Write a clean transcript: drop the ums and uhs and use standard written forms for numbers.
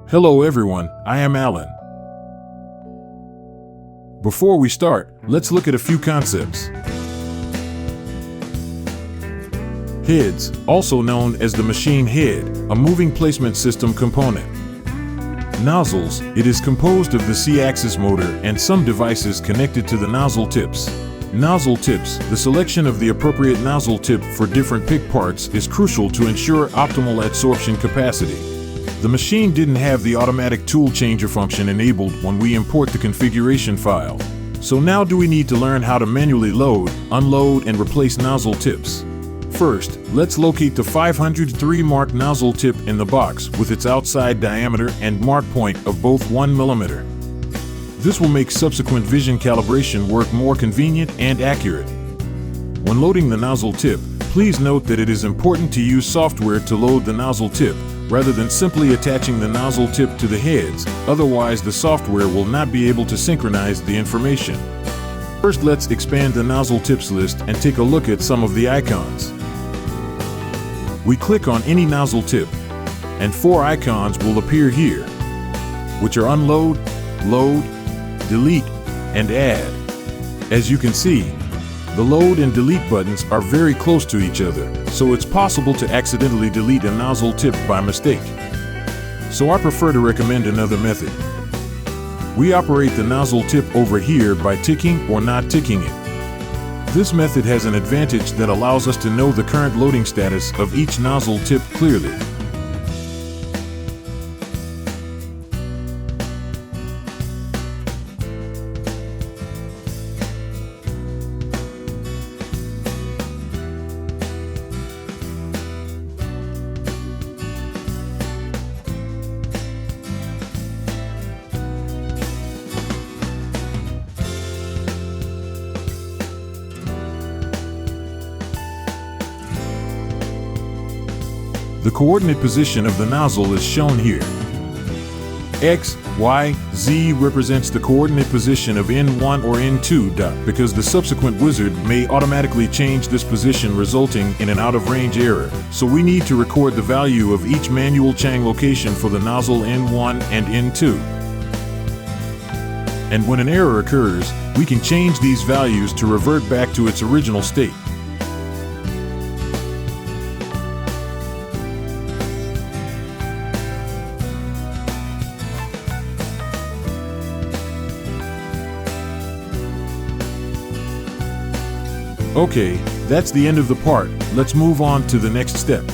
Hello everyone, I am Alan. Before we start, let's look at a few concepts. Heads, also known as the machine head, a moving placement system component. Nozzles, it is composed of the C-axis motor and some devices connected to the nozzle tips. Nozzle tips, the selection of the appropriate nozzle tip for different pick parts is crucial to ensure optimal adsorption capacity. The machine didn't have the automatic tool changer function enabled when we import the configuration file. So now do we need to learn how to manually load, unload, and replace nozzle tips. First, let's locate the 503 mark nozzle tip in the box with its outside diameter and mark point of both 1 mm. This will make subsequent vision calibration work more convenient and accurate. When loading the nozzle tip, please note that it is important to use software to load the nozzle tip, rather than simply attaching the nozzle tip to the heads, otherwise the software will not be able to synchronize the information. First, let's expand the nozzle tips list and take a look at some of the icons. We click on any nozzle tip, and 4 icons will appear here, which are Unload, Load, Delete, and Add. As you can see, the load and delete buttons are very close to each other, so it's possible to accidentally delete a nozzle tip by mistake. So I prefer to recommend another method. We operate the nozzle tip over here by ticking or not ticking it. This method has an advantage that allows us to know the current loading status of each nozzle tip clearly. The coordinate position of the nozzle is shown here. X, Y, Z represents the coordinate position of N1 or N2, because the subsequent wizard may automatically change this position, resulting in an out-of-range error. So we need to record the value of each manual Chang location for the nozzle N1 and N2. And when an error occurs, we can change these values to revert back to its original state. Okay, that's the end of the part. Let's move on to the next step.